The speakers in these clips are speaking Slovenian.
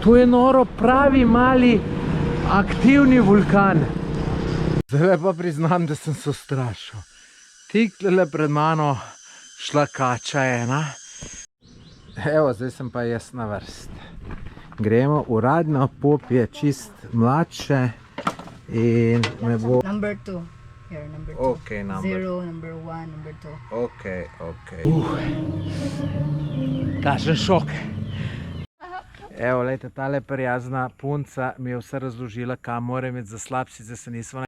To je noro, pravi mali aktivni vulkan. Zdaj pa priznam, da sem se ustrašil. Tik tle pred mano šla kača ena. Evo, zdaj sem pa jaz na vrst. Gremo, uradno pop je čist mladše in me bo... Number 2. Here, number 2. Okay, number 0, number 1, number 2. Okay, okay. Kakšen šok. Evo, lejte, tale prijazna punca mi je vse razložila, kam mora imeti za slab, sicer se nismo...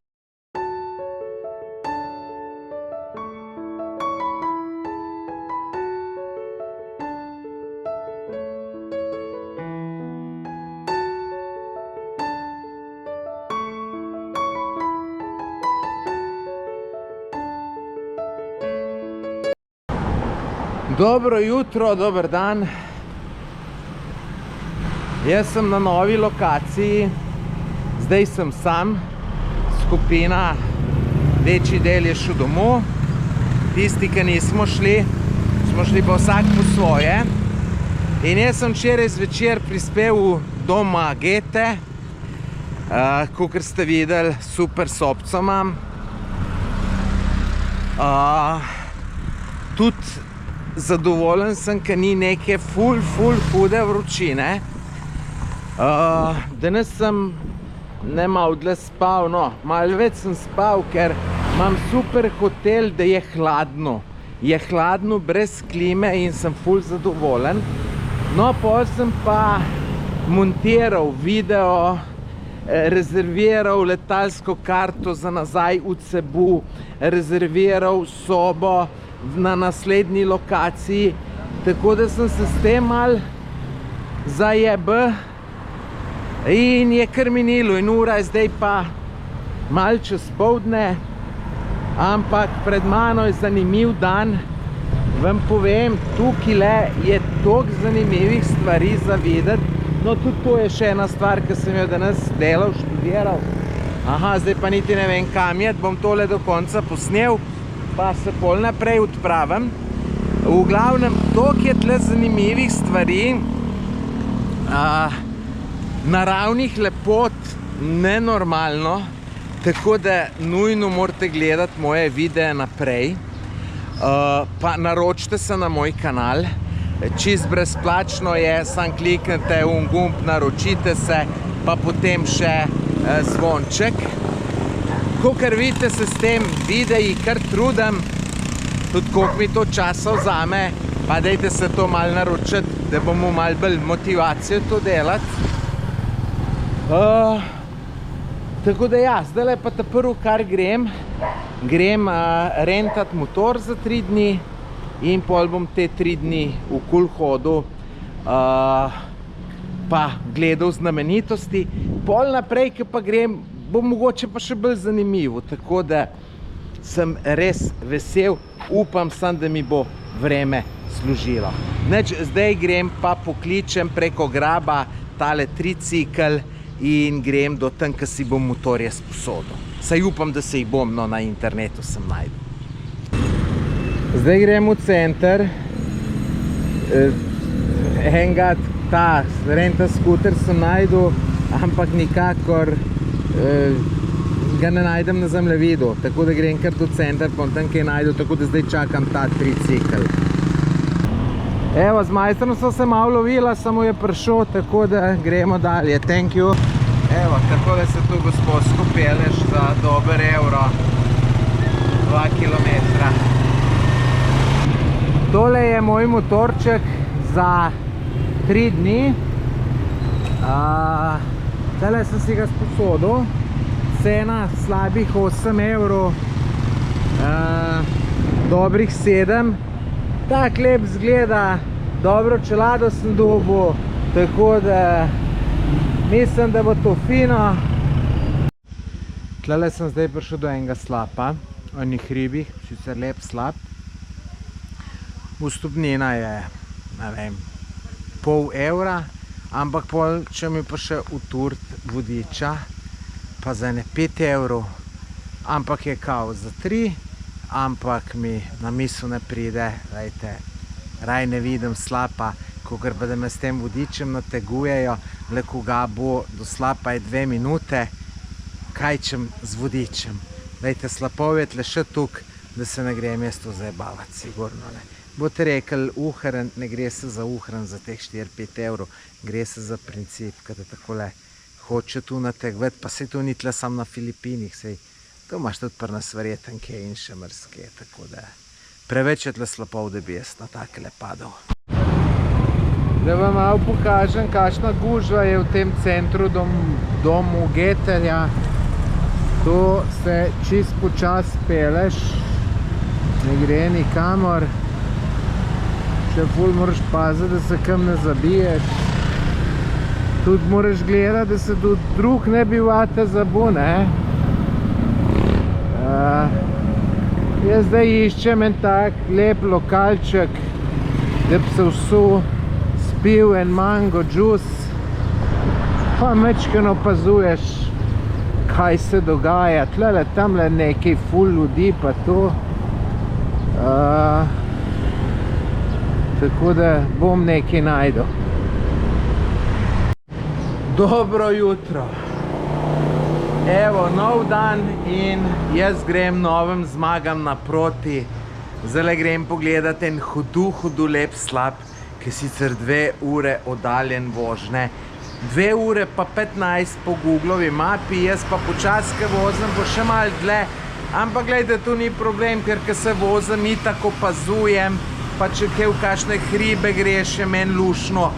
Dobro jutro, dober dan. Jaz sem na novi lokaciji. Zdaj sem sam. Skupina, večji del je šel domov. Tisti, ki nismo šli, smo šli pa vsak po svoje. In jaz sem včeraj zvečer prispel v dom Agete. Kakor ste videli, super sobico imam. Tudi zadovoljen sem, ker ni neke ful hude vročine. Danes sem ne malo dlje spal, no, malo več sem spal, ker imam super hotel, da je hladno. Je hladno, brez klime in sem ful zadovoljen. No, pol sem pa montiral video, rezerviral letalsko karto za nazaj v Cebu, rezerviral sobo na naslednji lokaciji, tako da sem se s tem mal zajebil in je kar minilo in ura je zdaj pa mal čez poldne, ampak pred mano je zanimiv dan. Vam povem, tukaj je toliko zanimivih stvari za videti. No, tudi to je še ena stvar, ki sem jo danes delal, študiral. Aha, zdaj pa niti ne vem kam je, bom tole do konca posnel, pa se pol naprej odpravim. V glavnem, toliko je tle zanimivih stvari, naravnih lepot, nenormalno, tako da nujno morate gledati moje videe naprej. Pa naročite se na moj kanal, čist brezplačno je, sam kliknete v gumb, naročite se, pa potem še zvonček. Kakor vidite, se s tem videi kar trudim, tudi koliko mi to časa vzame, pa dajte se to malo naročiti, da bomo malo bolj motivacijo to delati. Tako da ja, zdaj pa ta prvo, kar grem rentat motor za 3 dni in pol bom te 3 dni okoli hodil, pa gledal znamenitosti. Pol naprej, ki pa grem, bo mogoče pa še bolj zanimivo, tako da sem res vesel, upam sem, da mi bo vreme služilo. Zdaj grem pa pokličem preko Graba tale tricikl in grem do tam, ki si bom motorje sposodil. Saj upam, da se jih bom, no na internetu sem najdel. Zdaj grem v center, enega ta renta skuter sem najdel, ampak nikakor ga ne najdem na zemljevidu, tako da grem kar do center, pa tam kaj najdel, tako da zdaj čakam ta tricikl. Evo, z majstrom so se malo lovila, samo je prišel, tako da gremo dalje. Thank you. Evo, tako da se tu gospodsko peleš za dober evro, 2 kilometra. Tole je moj motorček za 3 dni. Tele sem si ga sposodil, cena slabih 8 evrov, dobrih 7. Tak lep zgleda, dobro čelado sem dobil, tako da mislim, da bo to fino. Tlele sem zdaj prišel do enega slapa, o njih hribih, sicer lep slap. Vstopnina je, ne vem, pol evra, ampak pol, če mi pa še uturt vodiča, pa za ne 5 evrov, ampak je kao za 3, ampak mi na misel ne pride, lejte, raj ne vidim slapa, kakor pa da me s tem vodičem nategujejo, le koga bo do slapa je 2 minute, kaj čem z vodičem. Dajte, slapov je tle še tuk, da se ne gre mesto zajebavati, sigurno ne. Boste rekli, uhren, ne gre se za uhren za teh 4-5 evrov, gre se za princip, kada takole hoče tu nategovati, pa se tu ni tle sam na Filipinih, sej to imaš tudi pri nas verjetenke in še mrske, tako da preveč je tle slapov, da bi jaz na takele padal. Da vam malo pokažem, kakšna gužva je v tem centru domu Geterja. Tu se čist počas peleš, ne gre nikamor. Še ful moraš paziti, da se kam ne zabiješ. Tudi moraš gledati, da se tudi drug ne bi vate zabu, ne? Jaz zdaj iščem en tak lep lokalček, da bi se vsu spil en mango juice, pa mečkeno opazuješ, kaj se dogaja. Tlele, tamle nekaj ful ljudi, pa to. Tako da bom nekaj najdel. Dobro jutro. Evo, nov dan in jaz grem novim zmagam naproti. Zdaj grem pogledat en hudu lep slap, ki je sicer 2 ure oddaljen vožnje. 2 ure pa 15 po Googlovi mapi, jaz pa počaske vozim, bo še malo dlje. Ampak gledajte, tu ni problem, ker se vozim, itak opazujem, pa če kaj v kakšne hribe gre, še meni lušno.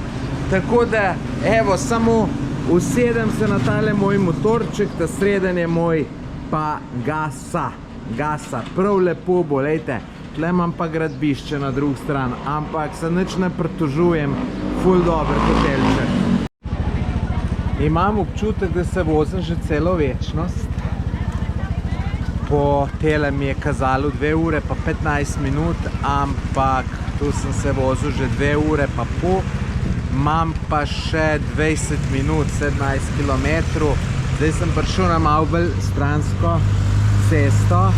Tako da, evo, samo usedem se na tale moj motorček, ta sreden je moj, pa gasa, prav lepo bo, lejte. Tle imam pa gradbišče na drugi stran, ampak se nič ne pritožujem, ful dober hotelček. Imam občutek, da se vozim že celo večnost. Po tele mi je kazalo 2 ure pa 15 minut, ampak tu sem se vozil že 2 ure pa pol. Imam pa še 20 minut, 17 km. Zdaj sem prišel na malo bolj stransko cesto.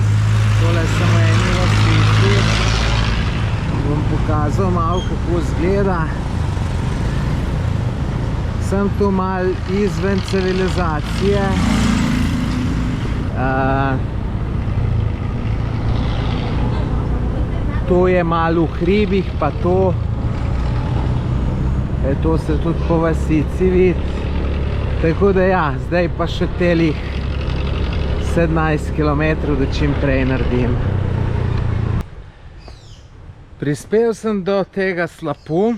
Tole sem v eni vasici. Bom pokazal malo, kako izgleda. Sem tu malo izven civilizacije. To je malo v hribih, pa to. To se tudi po vasici vidi. Tako da ja, zdaj pa še telih 17 km, da čim prej naredim. Prispel sem do tega slapu.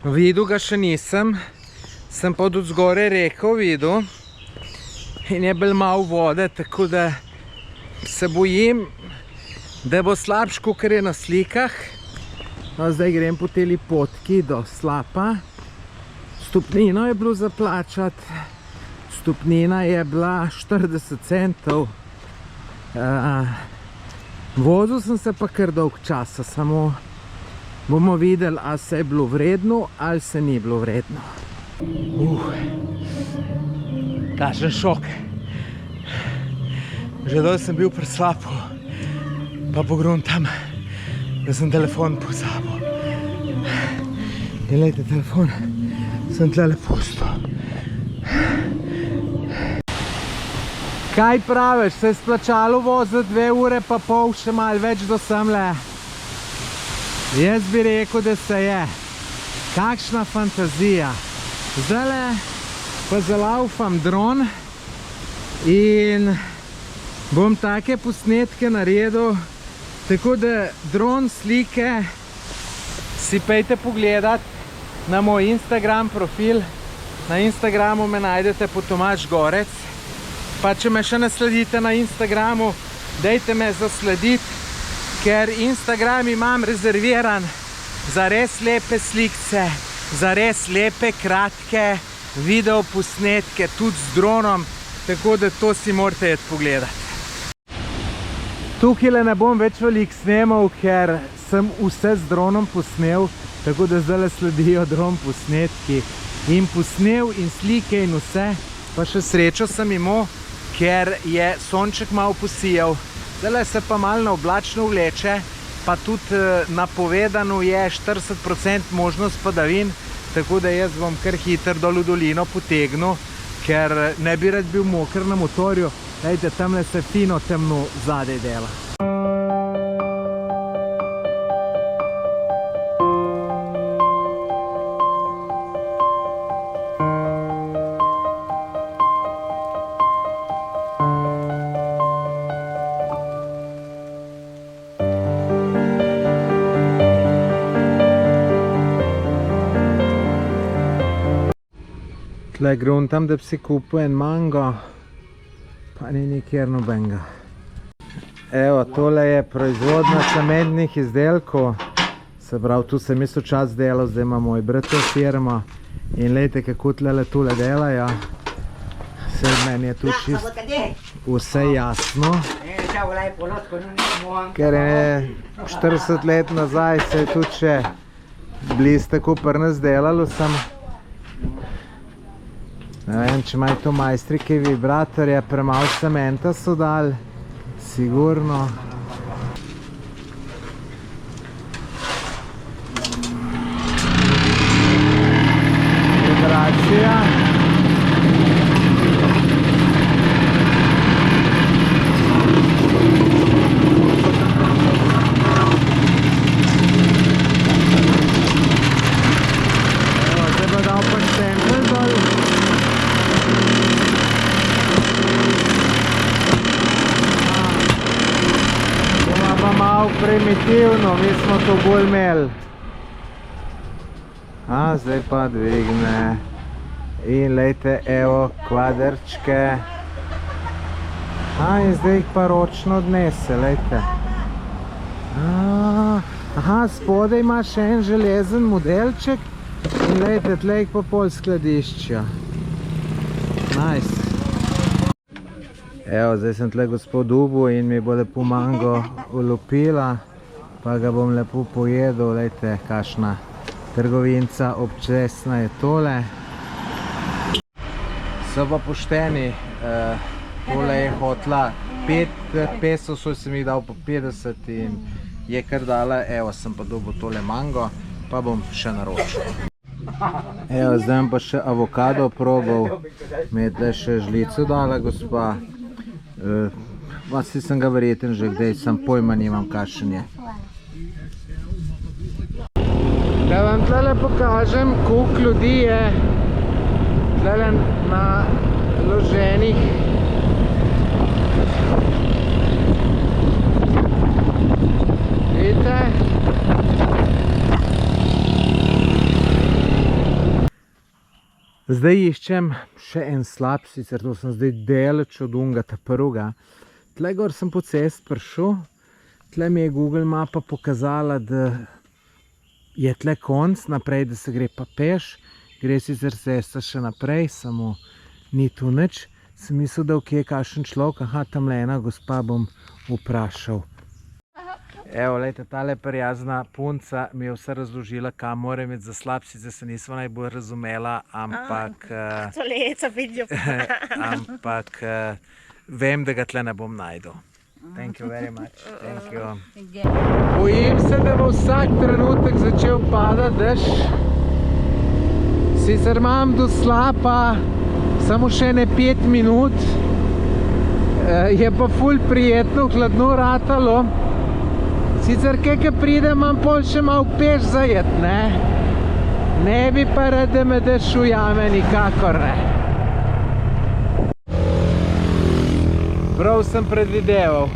Videl ga še nisem. Sem pa od zgore reko videl. In je bil malo vode, tako da se bojim, da bo slabš, kakor je na slikah. No, zdaj grem po teli potki do slapa. Stopnino je bilo zaplačati. Stopnina je bila 40 centov. Vozil sem se pa kar dolg časa, samo bomo videli, ali se je bilo vredno, ali se ni bilo vredno. Kakšen šok. Že dol sem bil pri slapu, pa pogruntam, da sem telefon pozabil. Glejte, telefon sem tlele pustil. Kaj praviš, se je splačalo voziti 2 ure pa pol, še malo več do semle? Jaz bi rekel, da se je. Kakšna fantazija. Zdajle pa zalaufam dron in bom take posnetke naredil, tako da dron slike si pejte pogledat na moj Instagram profil. Na Instagramu me najdete po Tomaž Gorec. Pa če me še ne sledite na Instagramu, dajte me zaslediti, ker Instagram imam rezerviran za res lepe slikce, za res lepe, kratke video posnetke, tudi z dronom, tako da to si morate iti pogledati. Tukaj ne bom več veliko snemal, ker sem vse z dronom posnel, tako da zdaj sledijo dron posnetki. In posnel in slike in vse, pa še srečo sem imel, ker je sonček malo posijal. Zdaj se pa malo na oblačno vleče, pa tudi napovedano je 40% možnost padavin, tako da jaz bom kar hitro dol v dolino potegnil, ker ne bi rad bil moker na motorju. Dajte, tamle se fino temno zadaj dela. Tle gruntam, da bi si kupil en mango, pa ni nikjer nobenega. Evo, tole je proizvodnja cementnih izdelkov. Se pravi, tu sem isto čas delal, zdaj ima moj brat to firmo. In lejte, kako tule delajo. Vse meni je tu čist vse jasno. Ker je 40 let nazaj se je tudi še blizu tako pri nas delalo, sem ne vem, če imajo to majstri kaj vibratorja, premalo cementa so dali, sigurno. Vibracija. Evo, zdaj bo dal pa štempelj dol. Malo primitivno, mi smo to bolj imeli. Zdaj pa dvigne. In lejte, evo, kvadrčke. In zdaj jih pa ročno odnese, lejte. Spodaj ima še en železen modelček. In lejte, tle jih pa pol skladišča. Nice. Evo, zdaj sem tle gospod Dubu in mi bo lepo mango ulupila, pa ga bom lepo pojedel. Lejte, kakšna trgovinca občasna je tole. So pa pošteni, tole je hotla 5 pesov, sem jih dal po 50 in je kar dala. Evo, sem pa dobil tole mango, pa bom še naročil. Evo, zdaj bom pa še avokado probal, mi je tle še žlico dala gospa. Vasi sem ga verjeten že kdaj, sam pojma nimam, kakšen je. Da vam tle pokažem, koliko ljudi je tle na loženih. Vidite? Zdaj iščem še en slab, sicer to sem zdaj daleč od unga ta prvega. Tle gor sem po cest prišel, tle mi je Google mapa pokazala, da je tle konc naprej, da se gre pa peš. Gre sicer cesta še naprej, samo ni tu nič. Sem mislil, da je kakšen človek, tamle ena gospa bom vprašal. Evo, lejte, tale prijazna punca mi je vse razložila, kam moram iti za slab, sicer se nisva najbolj razumela, ampak vem, da ga tle ne bom najdel. Thank you very much. Thank you. Bojim se, da bo vsak trenutek začel padati dež. Sicer imam do slapa samo še ne 5 minut. Je pa ful prijetno, hladno ratalo. Sicer kaj pride, imam pol še malo peš zajet, ne? Ne bi pa rad, da me dež ujame, nikakor ne. Prav sem predvideval,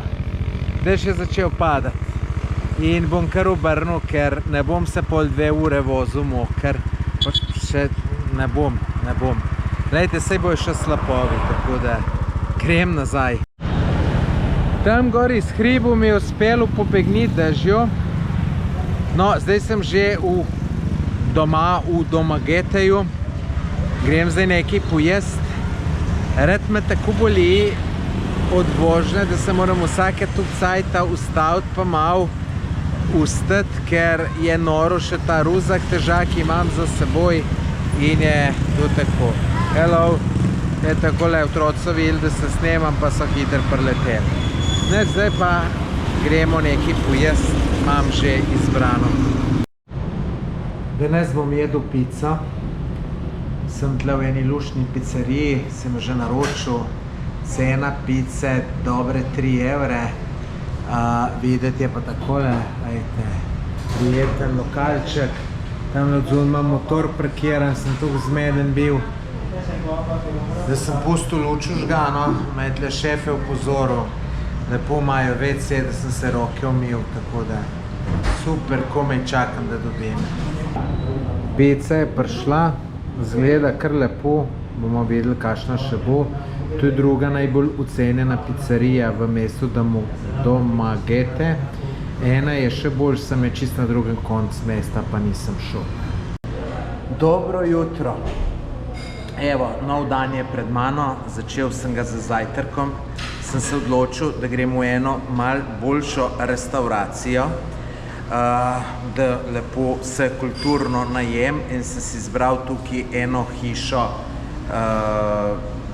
dež je začel padati in bom kar obrnil, ker ne bom se pol 2 ure vozil moker, pa še ne bom. Glejte, sej bojo še slapovi, tako da grem nazaj. Tam gor iz hribu mi je uspelo pobegniti dežju. No, zdaj sem že doma v Domageteju. Grem zdaj nekaj pojest. Red me tako boli od vožnje, da se moram vsake tuk cajta ustaviti pa malo ustati, ker je noro še ta ruzak težak imam za seboj in je tu tako. Hello, je takole otroci videli, da se snemam, pa so hitro preleteli. Zdaj pa gremo nekaj pojesti, imam že izbrano. Danes bom jedel pico. Sem tle v eni luštni pizzeriji, sem že naročil. Cena pice dobre 3 evre. Videti je pa takole, prijeten lokalček. Tam odzun imam motor parkiran, sem tukaj zmeden bil. Da sem pustil luč vžgano, me je tle šefe upozoril. Lepo imajo WC, da sem se roke umil, tako da super, komaj čakam, da dobim. Pica je prišla, izgleda kar lepo, bomo videli, kakšna še bo. To je druga najbolj ocenjena pizzerija v mestu Domagete. Ena je še bolj, sem je čisto na drugem koncu mesta, pa nisem šel. Dobro jutro. Evo, nov dan je pred mano, začel sem ga z zajtrkom. Sem se odločil, da grem v eno malo boljšo restauracijo, da lepo se kulturno najem in sem si izbral tukaj eno hišo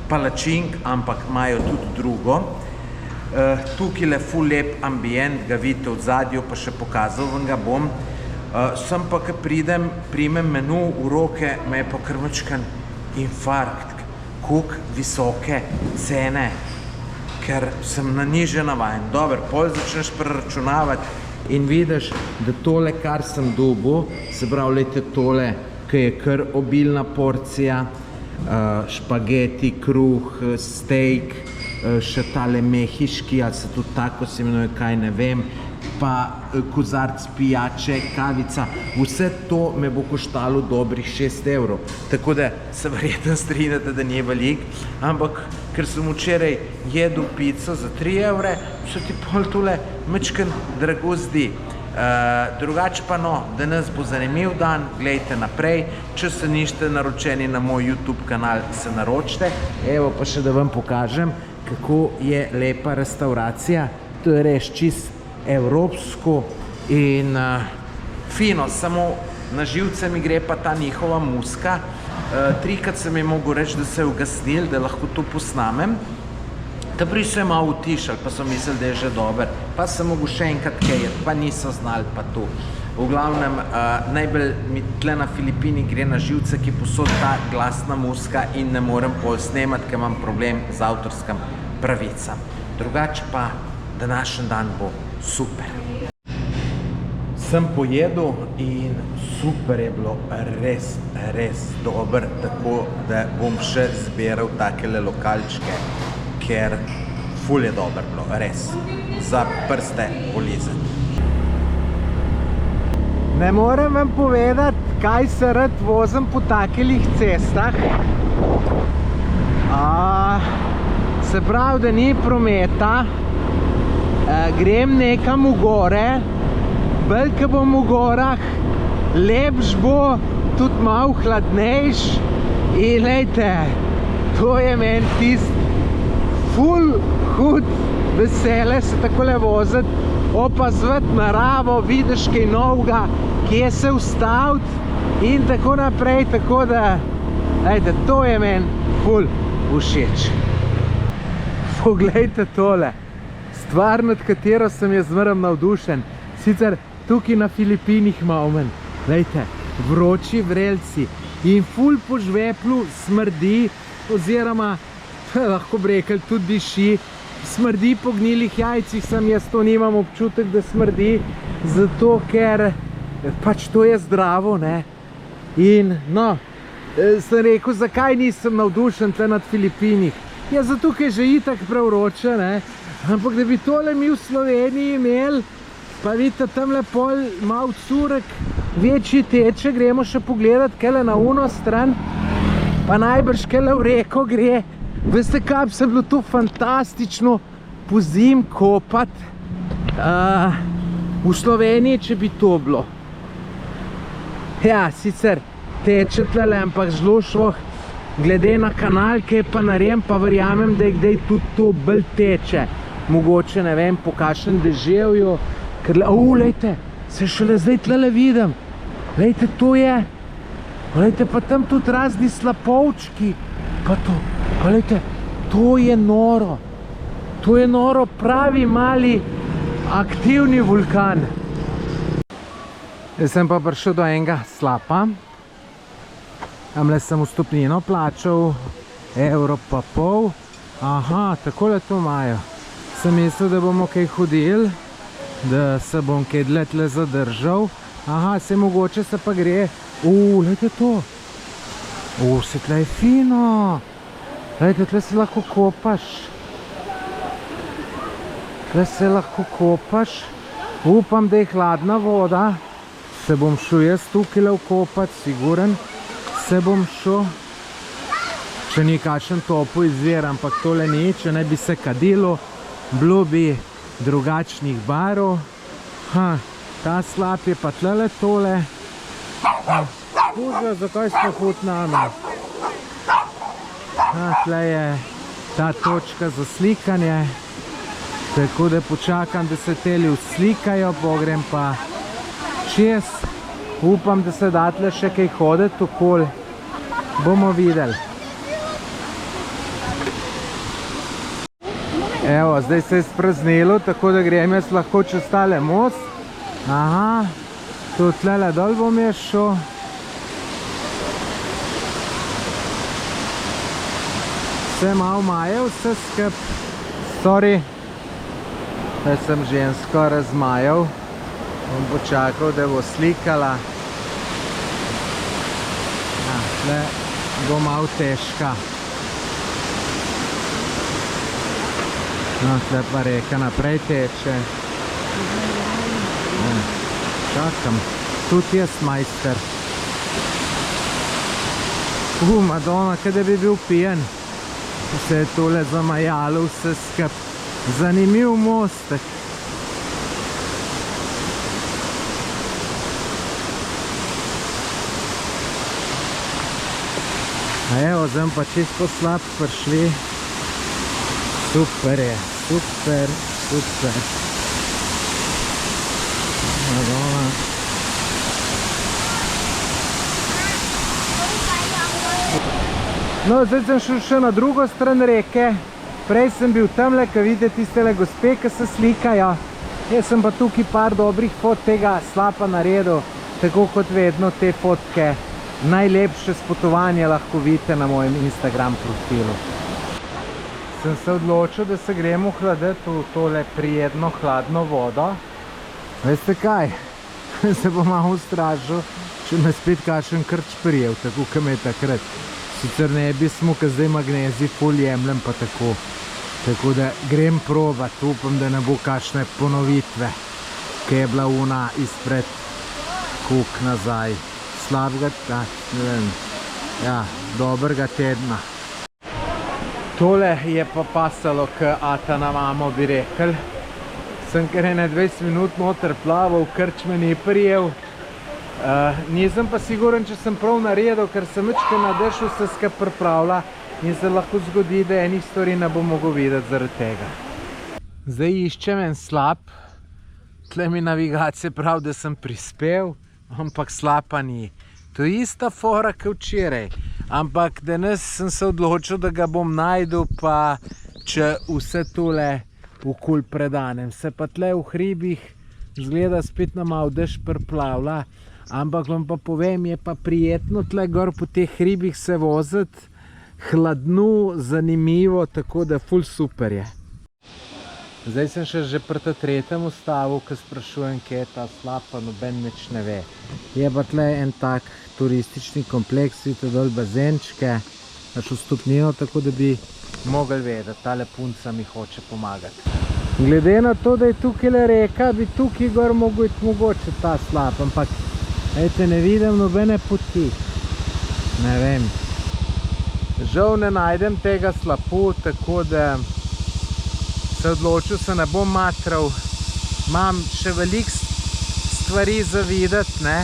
palačink, ampak imajo tudi drugo. Tukaj je ful lep ambient, ga vidite v zadju, pa še pokazal vam ga bom. Sem pa, ko primem menu v roke, me je pa kar mačkan infarkt, koliko visoke cene, ker sem na niže navajen. Dober, pol začneš preračunavati in vidiš, da tole, kar sem dobil, se pravi, lejte tole, ki je kar obilna porcija, špageti, kruh, steak, še tale mehiški, ali se tudi tako se imenuje, kaj ne vem, pa kozarc pijače, kavica, vse to me bo koštalo dobrih 6 evrov. Tako da se verjetno strinjate, da ni veliko, ampak ker sem včeraj jedel pico za 3 evre, se ti pol tole mečken drago zdi. Drugače pa no, danes bo zanimiv dan, gledajte naprej, če se niste naročeni na moj YouTube kanal, se naročite. Evo pa še da vam pokažem, kako je lepa restauracija. To je res čist evropsko in fino, samo na živce mi gre pa ta njihova muska. Trikrat sem je mogel reči, da se je ugasnil, da lahko to posnamem. Tapri so je malo utišali, pa so mislili, da je že dober. Pa sem mogel še enkrat kejati, pa niso znali pa to. V glavnem, najbolj mi tle na Filipini gre na živce, ki posod ta glasna muska in ne morem pol snemati, ker imam problem z avtorskim pravicam. Drugače pa današnji dan bo super. Sem pojedel in super je bilo, res, res dober, tako da bom še zbiral takele lokalčke, ker ful je dober bilo, res, za prste polizati. Ne morem vam povedati, kaj se rad vozim po takelih cestah. Se pravi, da ni prometa, grem nekam v gore, bolj, ko bom v gorah, lepš bo, tudi malo hladnejš in lejte, to je meni tisti ful hud vesele se takole voziti, opazovati naravo, vidiš kaj novega, kje se ustaviti in tako naprej, tako da, lejte, to je meni ful všeč. Poglejte tole, stvar, nad katero sem jaz zmeraj navdušen. Sicer tukaj na Filipinih malo manj, lejte, vroči vrelci in ful po žveplu smrdi, oziroma lahko bi rekel tudi diši, smrdi po gnilih jajcih, sam jaz to nimam občutek, da smrdi, zato ker pač to je zdravo, ne. In no, sem rekel, zakaj nisem navdušen tle nad Filipinih. Ja, zato, ker je že itak prevroče, ne, ampak da bi tole mi v Sloveniji imeli, pa vidite, tamle pol malo curek, večji teče, gremo še pogledati, kele na uno stran, pa najbrž kele v reko gre. Veste, kaj bi se bilo to fantastično pozim kopati v Sloveniji, če bi to bilo. Ja, sicer teče tlele, ampak zelo šloh, glede na kanal, ki je pa narejen, pa verjamem, da je kdaj tudi to bolj teče. Mogoče, ne vem, po kakšnem deževju, ker lejte, se šele zdaj tlele vidim. Lejte, to je, lejte, pa tam tudi razni slapovčki, pa to, pa lejte, to je noro. To je noro, pravi mali Aktivni vulkan. Jaz sem pa prišel do enega slapa. Tamle sem vstopnino plačal €1,50. Aha, takole to imajo. Sem mislil, da bomo kaj hodili, da se bom kaj dlje zadržal. Aha, se mogoče se pa gre. Glejte to. Se tle je fino. Glejte, tle se lahko kopaš. Tle se lahko kopaš. Upam, da je hladna voda. Se bom šel jaz tukaj kopat, siguren. Se bom šel. Če ni kakšen topo izvir, ampak tole ni, če ne bi se kadilo, bilo bi drugačnih barov. Ta slap je pa tlele tole. Kuža, zakaj smo hud nami? Tle je ta točka za slikanje. Tako da počakam, da se teli uslikajo, pogrem pa čez. Upam, da se da tle še kaj hoditi okoli. Bomo videli. Evo, zdaj se je spraznilo, tako da grem jaz lahko čez tale most. Aha, tu tlele dol bom jaz šel. Vse malo maje, vse skup. Sorry. Zdaj sem žensko razmajal. Bom počakal, da bo slikala. Tle bo malo težka. No, tle pa reka naprej teče. Čakam. Tudi jaz majster. Madonna, kaj da bi bil pijen. Vse je tole zamajalo, vse skup. Zanimiv mostek. Evo, zdaj pa čisto slab prišli. Super je, super, super. Madonna. No, zdaj sem šel še na drugo stran reke. Prej sem bil tamle, ko vidite tistele gospe, ki se slikajo. Jaz sem pa tukaj par dobrih fot tega slapa naredil. Tako kot vedno te fotke. Najlepše spotovanje lahko vidite na mojem Instagram profilu. Sem se odločil, da se gremo hladiti v tole prijetno hladno vodo. Veste kaj? Se bom malo ustražil, če me spet kakšen krč prijel, tako kot me je takrat. Sicer ne bi smo, ker zdaj magnezij ful jemljem pa tako. Tako da grem probat, upam, da ne bo kakšne ponovitve, ki je bila una izpred kuk nazaj. Slabega, ne vem, ja, dobrega tedna. Tole je pa pasalo k ata na mamo, bi rekel. Sem kar 20 minut noter plaval, krč me ni prijel. Nisem pa siguren, če sem prav naredil, ker sem večkrat na dešu se skupaj pripravlja in se lahko zgodi, da enih stvari ne bom mogel videti zaradi tega. Zdaj iščem en slap. Tle mi navigacija pravi, da sem prispel, ampak slapa ni. To je ista fora kot včeraj, ampak danes sem se odločil, da ga bom najdel, pa če vse tole okoli predanem. Se pa tle v hribih zgleda spet na malo dež priplavlja, ampak vam pa povem, je pa prijetno tle gor po teh hribih se voziti, hladno, zanimivo, tako da ful super je. Zdaj sem še že pri tretjem ustavu, ko sprašujem, kje je ta slap, pa noben nič ne ve. Je pa tle en tak turistični kompleks, vidite dol bazenčke, naš vstopnino, tako da bi mogli vedeti, tale punca mi hoče pomagati. Glede na to, da je tukaj le reka, bi tukaj gor mogel iti mogoče ta slap, ampak ejte, ne vidim nobene poti. Ne vem. Žal ne najdem tega slapu, tako da se odločil, se ne bom matral. Imam še veliko stvari za videti, ne?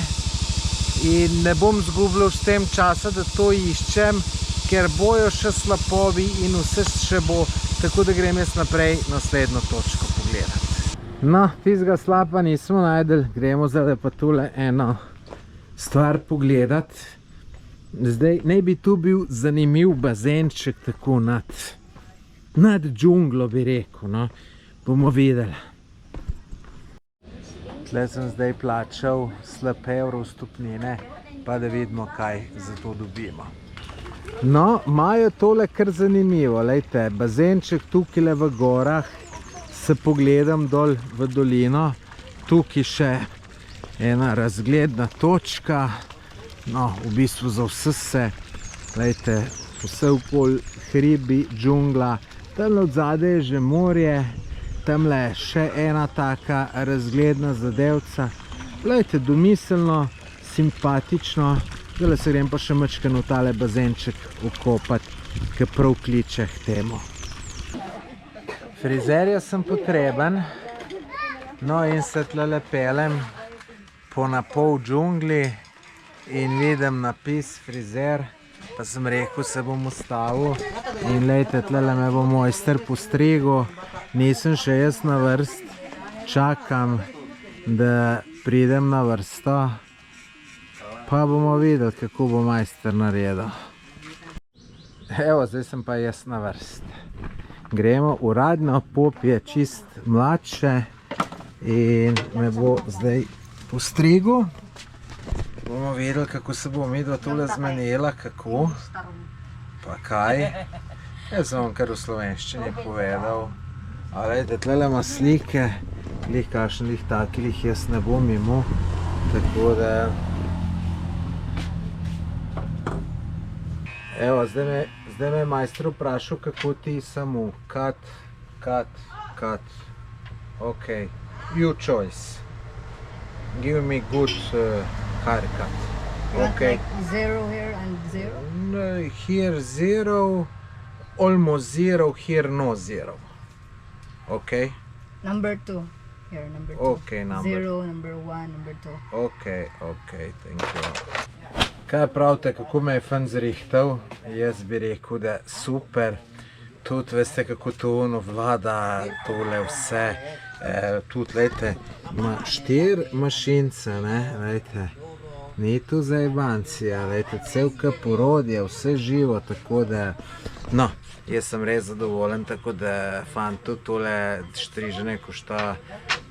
In ne bom zgubljal s tem časa, da to iščem, ker bojo še slapovi in vse še bo, tako da grem jaz naprej naslednjo točko pogledati. No, tistega slapa nismo najdel, gremo zdaj pa tule eno stvar pogledati. Zdaj, naj bi tu bil zanimiv bazenček, tako nad džunglo, bi rekel, no. Bomo videli. Tle sem zdaj plačal slab evro vstopnine, pa da vidimo, kaj za to dobimo. No, imajo tole kar zanimivo, lejte, bazenček tukaj v gorah, se pogledam dol v dolino, tukaj še ena razgledna točka, no, v bistvu za vse se, lejte, vse okoli hribi, džungla, tamle od zadaj je že morje, tamle še ena taka razgledna zadevca, lejte, domiselno, simpatično, zdaj se grem pa še majčkeno v tale bazenček vkopat, ki prav kliče k temu. Frizerja sem potreben, no in se tlele pelem po napol džungli in vidim napis frizer, pa sem rekel, se bom ustavil in lejte, tlele me bo mojster postrigel, nisem še jaz na vrst, čakam, da pridem na vrsto, pa bomo videli, kako bo majster naredil. Evo, zdaj sem pa jaz na vrst. Gremo, uradno pop je čist mladše in me bo zdaj postrigel. Bomo videli, kako se bo midva tole zmenila, kako, pa kaj. Jaz sem vam kar v slovenščini povedal. A lejte, tlele ima slike, glih kakšnih takih jaz ne bom imel, tako da... Evo, zdaj me je majster vprašal, kako ti samo cut. Ok, you choice. Give me good haircut. Okay. Like 0 here and 0? No, here 0, almost 0, here no 0. Ok? Number 2. Here, number 2. Ok, number 0, number 1, number 2. Ok, thank you. Kaj pravite, kako me je fan zrihtal? Jaz bi rekel, da super. Tudi veste, kako to ono vlada, tole vse. Tudi, lejte, ima 4 mašince, ne, lejte. Ni tu zajebancija, lejte, celka porodje, vse živo, tako da... No, jaz sem res zadovoljen, tako da fantu tole striženje košta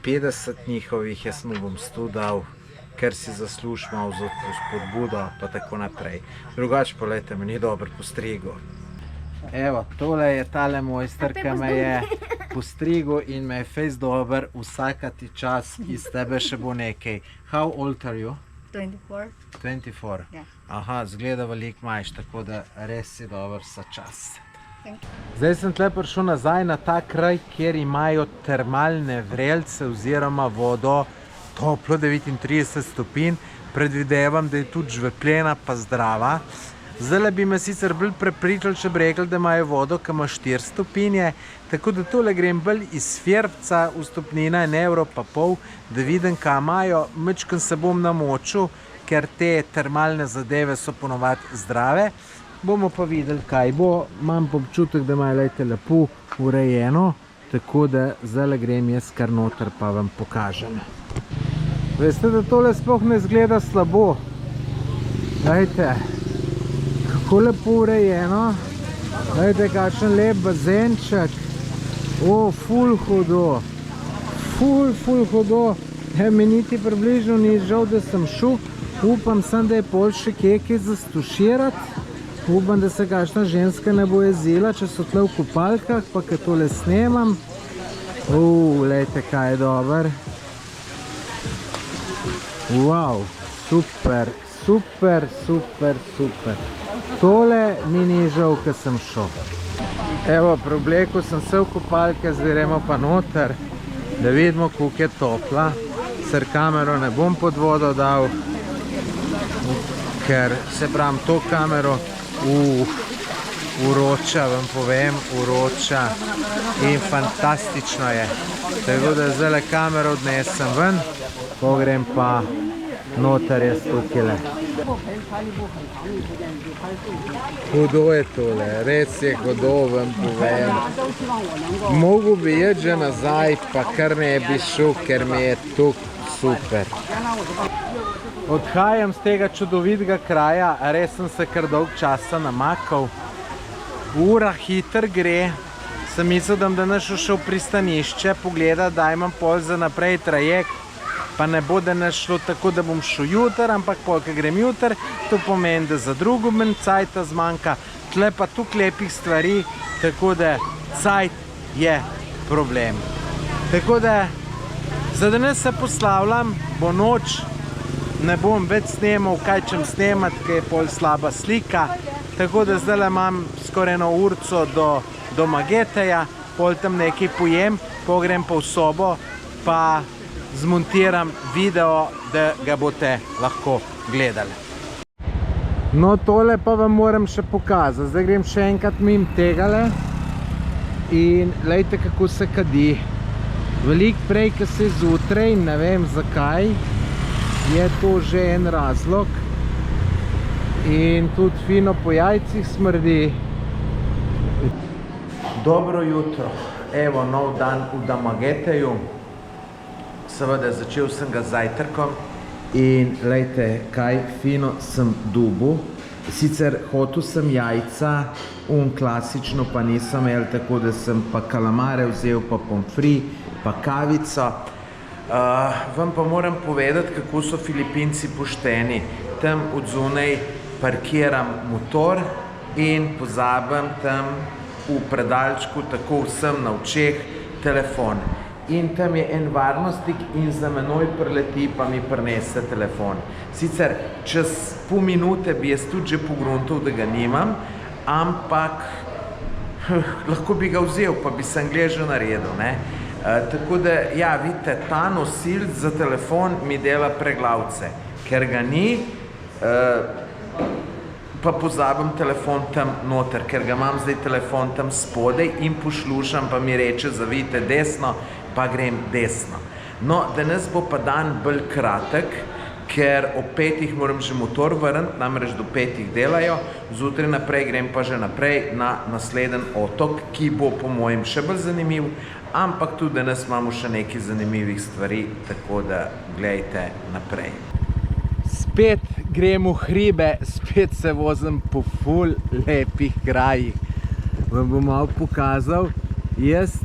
50 njihovih, jaz mu bom 100 dal, ker si zasluži malo za spodbudo, pa tako naprej. Drugače pa, lejte, me ni dobro postrigel. Evo, tole je tale mojster, ki me je postrigel in me je fejst dober, vsakati čas iz tebe še bo nekaj. How old are you? 24. 24? Ja. Aha, zgleda veliko majš, tako da res si dober vsa čas. Thank you. Zdaj sem tle prišel nazaj na ta kraj, kjer imajo termalne vrelce oziroma vodo toplo 39 stopinj. Predvidevam, da je tudi žvepljena pa zdrava. Zdaj bi me sicer bolj prepričali, če bi rekli, da imajo vodo, ki ima 4 stopinje. Tako da tole grem bolj iz Fjerbca, vstopnina 1,5 €, da vidim, kaj imajo. Majčkeno se bom namočil, ker te termalne zadeve so ponovadi zdrave. Bomo pa videli, kaj bo. Imam pa občutek, da imajo lejte lepo urejeno, tako da zdaj grem jaz kar noter pa vam pokažem. Veste, da tole sploh ne zgleda slabo. Lejte, kako lepo urejeno. Lejte, kakšen lep bazenček. O, ful hudo. Ful hudo. Me niti približno ni žal, da sem šel. Upam sem, da je pol še kje zastuširati. Upam, da se kakšna ženska ne bo jezila, če so tle v kopalkah, pa kaj tole snemam. Lejte, kaj je dober. Wow, super. Tole mi ni žal, ko sem šel. Evo, preoblekel sem se v kopalke, zdaj gremo pa noter, da vidimo, koliko je topla. Sicer kamero ne bom pod vodo dal, ker se pravim to kamero uroča, vam povem, uroča in fantastično je. Tako da zdaj kamero odnesem ven, pogrem pa noter jaz tukaj. Hudo je tole, res je hudo, vam povem. Mogu bi jeti že nazaj, pa kar ne bi šel, ker mi je tukaj super. Odhajam z tega čudovitega kraja, res sem se kar dolg časa namakal. Ura hiter gre, sem mislil, da bom danes šel v pristanišče, pogledati, da imam pol za naprej trajekt. pa ne bo danes šlo tako, da bom šel jutr, ampak pol, ko grem jutr, to pomeni, da za drugo manj cajta zmanjka, tle pa tukaj lepih stvari, tako da cajt je problem. Tako da za danes se poslavljam, bo noč, ne bom več snemal, kaj čem snemat, ker je pol slaba slika, tako da zdaj imam skoraj 1 urco do Mageteja, pol tam nekaj pojem, pogrem pa v sobo, pa zmontiram video, da ga boste lahko gledali. No, tole pa vam moram še pokazati. Zdaj grem še enkrat mimo tegale in glejte, kako se kadi. Veliko prej, ko se zjutraj, ne vem zakaj, je to že en razlog. In tudi fino po jajcih smrdi. Dobro jutro. Evo, nov dan v Mageteju. Seveda, začel sem ga z zajtrkom in glejte, kaj fino sem dobil. Sicer hotel sem jajca, klasično pa nisem imel, tako da sem pa kalamare vzel, pa pomfri, pa kavico. Vam pa moram povedati, kako so Filipinci pošteni. Tam od zunaj parkiram motor in pozabim tam v predalčku, tako vsem na očeh, telefon. In tam je en varnostnik in za menoj preleti, pa mi prinese telefon. Sicer čez pol minute bi jaz tudi že pogruntal, da ga nimam, ampak lahko bi ga vzel, pa bi se anglije že naredil, ne. Tako da, ja, vidite, ta nosilc za telefon mi dela preglavce, ker ga ni, pa pozabim telefon tam noter, ker ga imam zdaj telefon tam spodaj in poslušam, pa mi reče, zavijte desno, pa grem desno. No, danes bo pa dan bolj kratek, ker ob 5 moram že motor vrniti, namreč do 5 delajo, zjutraj naprej grem pa že naprej na naslednji otok, ki bo po mojem še bolj zanimiv, ampak tudi danes imamo še nekaj zanimivih stvari, tako da gledajte naprej. Spet grem v hribe, spet se vozim po ful lepih krajih. Vam bom malo pokazal. Jaz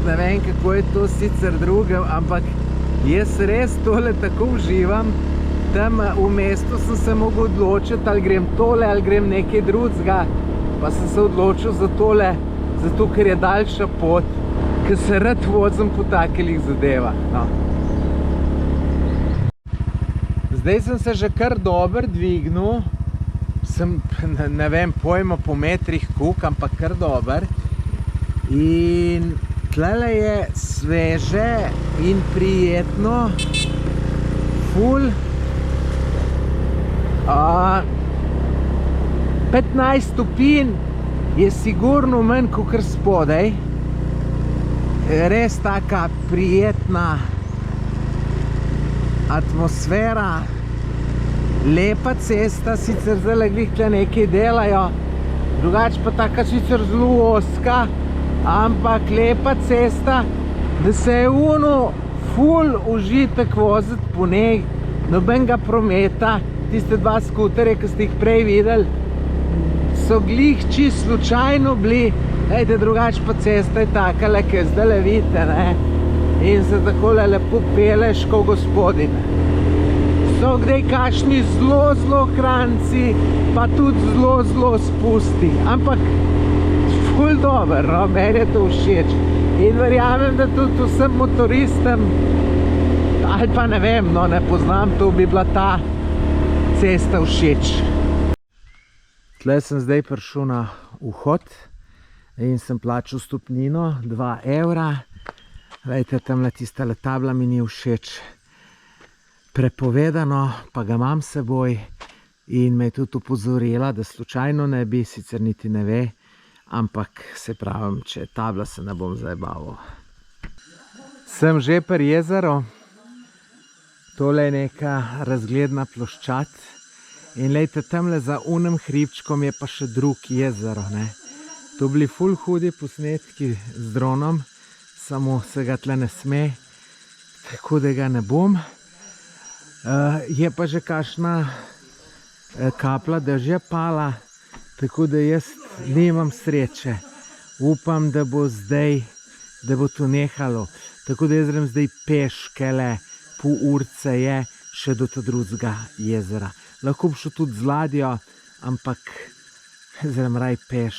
ne vem, kako je to sicer drugem, ampak jaz res tole tako uživam. Tam v mestu sem se mogel odločiti, ali grem tole, ali grem nekaj drugega. Pa sem se odločil za tole, zato ker je daljša pot, ker se rad vozim po takih zadevah. No. Zdaj sem se že kar dobro dvignil, sem, ne vem, pojma po metrih kuk, ampak kar dober. In tlele je sveže in prijetno, ful. 15 stopinj je sigurno manj kakor spodaj. Res taka prijetna atmosfera, lepa cesta, sicer zdaj glih tle nekaj delajo, drugače pa taka sicer zelo ozka, ampak lepa cesta, da se je ful užitek voziti po njej, nobenega prometa. Tiste 2 skuterje, ki ste jih prej videli, so glih čisto slučajno bili, drugače pa cesta je takale, ki zdaj vidite, ne? In se takole lepo peleš kot gospodin. So kdaj kakšni zelo kranci, pa tudi zelo spusti, ampak ful dober, no? Meni je to všeč. In verjamem, da tudi vsem motoristom, ali pa ne vem, no, ne poznam, to bi bila ta cesta všeč. Tle sem zdaj prišel na vhod in sem plačal vstopnino 2 evra. Glejte, tamle tista tabla mi ni všeč. Prepovedano, pa ga imam s seboj in me je tudi opozorila, da slučajno ne bi, sicer niti ne ve, ampak se pravim, če je tabla, se ne bom zajebaval. Sem že pri jezeru. Tole je neka razgledna ploščad. In lejte, tamle za unem hribčkom je pa še drug jezero, ne. To bili ful hudi posnetki z dronom, samo se ga tle ne sme, tako da ga ne bom. Je pa že kakšna kapla dežja pala, tako da jaz nimam sreče. Upam, da bo zdaj, da bo to nehalo. Tako da jaz grem zdaj peškele pol urce je še do ta drugega jezera. Lahko bi šel tudi z ladjo, ampak zdaj raj peš,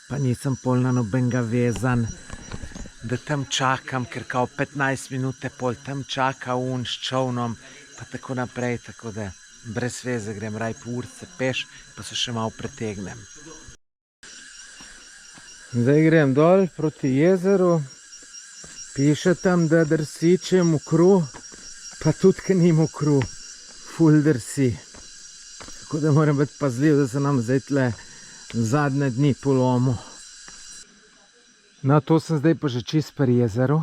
pa nisem pol na nobenega vezan, da tam čakam, ker kao 15 minute pol tam čaka s čovnom, pa tako naprej, tako da brez veze grem raj po urce peš, pa se še malo pretegnem. Zdaj grem dol proti jezeru, piše tam, da drsi, če je mokro, pa tudi, ker ni mokro, ful drsi. Tako da moram biti pazljiv, da se nam zdaj tle zadnje dni polomil. No, to sem zdaj pa že čist pri jezeru.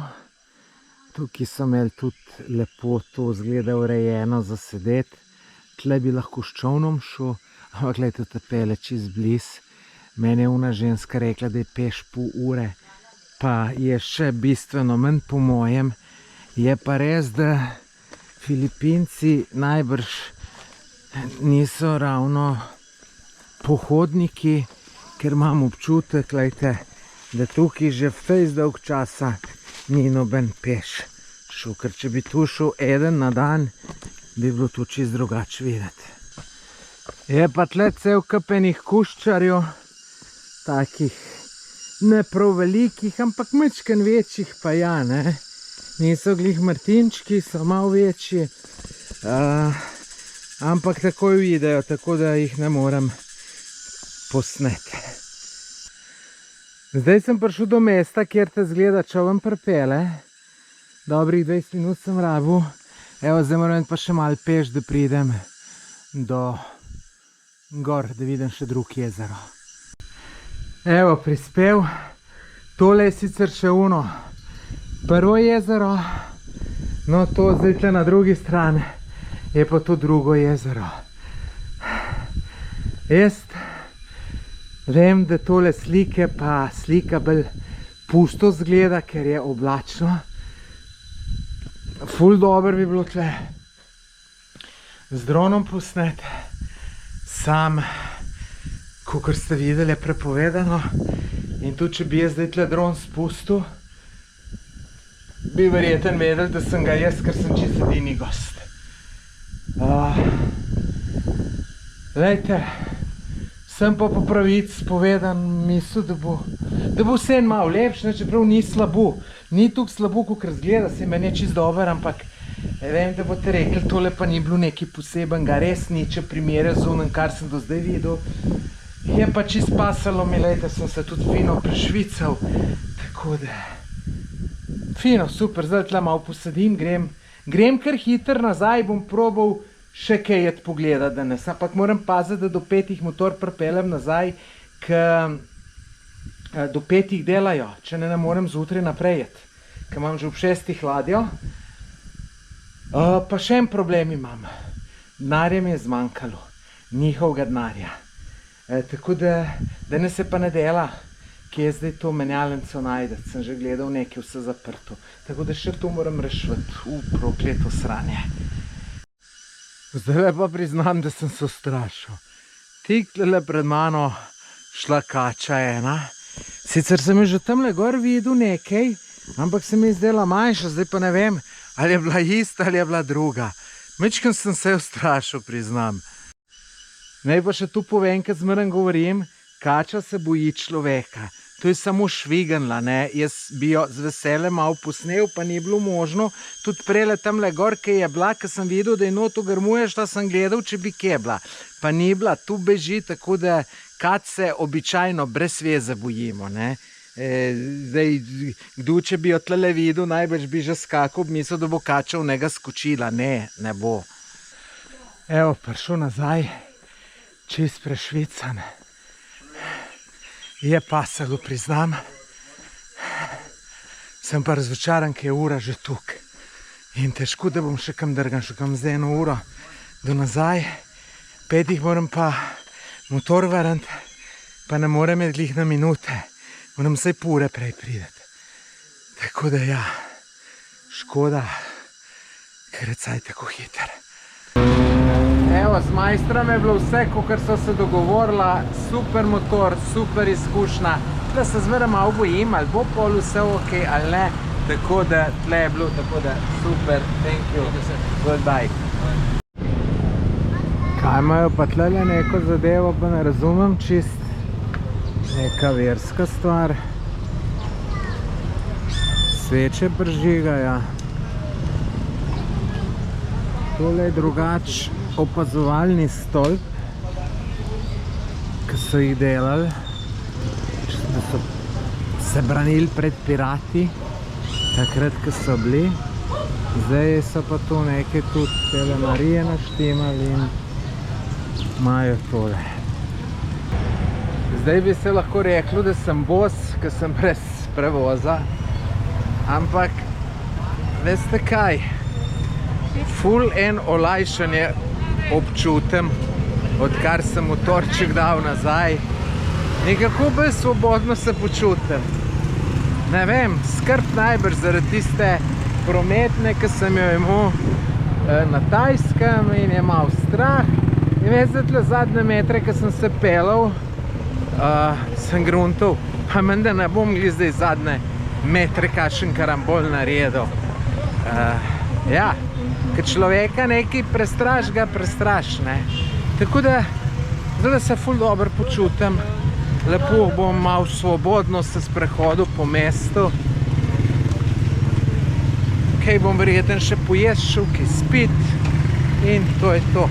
Tukaj so imeli tudi lepo to zgleda urejeno za sedeti. Tle bi lahko s čovnom šel, ampak gledajte, te pele čist bliz. Meni je ona ženska rekla, da je peš pol ure, pa je še bistveno manj po mojem. Je pa res, da Filipinci najbrž niso ravno pohodniki, ker imam občutek, gledajte, da tukaj že fejst dolg časa ni noben peš šel, ker če bi tu šel eden na dan, bi bilo tu čist drugače videti. Je pa tle cel kup enih kuščarjev, takih ne prav velikih, ampak majčkeno večjih pa ja, ne. Niso glih martinčki, so malo večji, ampak takoj vidijo, tako da jih ne morem posneti. Zdaj sem prišel do mesta, kjer te zgleda čovn pripele. Dobrih 20 minut sem rabil. Evo, zdaj moram pa še malo peš, da pridem do gor, da vidim še drug jezero. Evo, prispel. Tole je sicer še ono prvo jezero. No, to zdaj tle na drugi strani je pa to drugo jezero. Jaz vem, da tole slike pa slika bolj pusto zgleda, ker je oblačno. Ful dobro bi bilo tle z dronom posnet. Sam, kakor ste videli, je prepovedano. In tudi, če bi jaz zdaj tle dron spustil, bi verjetno vedeli, da sem ga jaz, ker sem čisto edini gost. Glejte, sem pa po pravici povedan mislil, da bo vse malo lepše, čeprav ni slabo. Ni tukaj slabo, kakor zgleda, se meni je čist dober, ampak vem, da boste rekli, tole pa ni bilo nekaj posebenega, res ni, če primerja z onim, kar sem do zdaj videl. Je pa čist pasalo mi, lejte, sem se tudi fino prešvical, tako da fino, super, zdaj tle malo posadim, grem kar hiter nazaj, bom probal še kaj jed pogledati danes, ampak moram paziti, da do 5 motor pripeljem nazaj, ker do 5 delajo, če ne morem zjutraj naprej jeti, ker imam že ob 6 ladjo. Pa še en problem imam, denarja mi je zmanjkalo, njihovega denarja. Tako da danes se pa ne dela, kje je zdaj to menjalnico najdeti, sem že gledal nekaj vse zaprto. Tako da še to moram rešiti, prokleto sranje. Zdaj pa priznam, da sem se ustrašil. Tikle pred mano šla kača ena. Sicer sem že tamle gor videl nekaj, ampak se mi je zdela manjša, zdaj pa ne vem, ali je bila ista ali je bila druga. Majčkeno sem se ustrašil, priznam. Naj pa še tu povem, kad zmeraj govorim, kača se boji človeka. To je samo šviganla, ne. Jaz bi jo z veseljem malo posnel, pa ni bilo možno. Tudi prele tamle gor, ki je bila, ki sem videl, da je noto grmuje, šta sem gledal, če bi kje bila. Pa ni bila, tu beži, tako da kač se običajno brez veze bojimo, ne. Zdaj, kdo če bi jo tlele videl, najbrž bi že skakal, mislil, da bo kača v njega skočila. Ne, ne bo. Evo, prišel nazaj, čist prešvican. Je pasalo, priznam. Sem pa razočaran, ker je ura že tukaj. In težko, da bom še kam drgan, še kam z 1 uro do nazaj. 5 moram pa motor varant, pa ne morem je glih na minute. Moram vsaj pol ure prej prideti. Tako da ja, škoda, ker je cajt tako hiter. Evo, z majstrom je bilo vse, kakor so se dogovorila, super motor, super izkušnja. Da se zmeraj malo bojim, ali bo pol vse ok ali ne, Tako da, tle je bilo, tako da, super, thank you, goodbye. Kaj imajo pa tlele neko zadevo, pa ne razumem čist. Neka verska stvar. Sveče prižigajo. Tole je drugač opazovalni stolp, ki so jih delali, da so se branili pred pirati, takrat, ko so bili. Zdaj so pa tu neke tudi tele Marije naštemali in imajo tole. Zdaj bi se lahko reklo, da sem bos, ker sem brez prevoza, ampak veste kaj? Ful en olajšanje občutem, odkar sem motorček dal nazaj. Nekako bolj svobodno se počutim. Ne vem, skrb najbrž zaradi tiste prometne, ki sem jo imel na Tajskem in je malo strah. In veste, tle zadnje metre, ki sem se pelal, sem gruntal, pa menda ne bom gli zdaj zadnje metre kakšen karambol naredil. Ja, ker človeka nekaj prestraš, ga prestraš, ne. Tako da, zdaj da se ful dobro počutim, lepo bom malo svobodno se sprehodil po mestu. Kaj bom verjeten še pojest, šel kaj spit in to je to.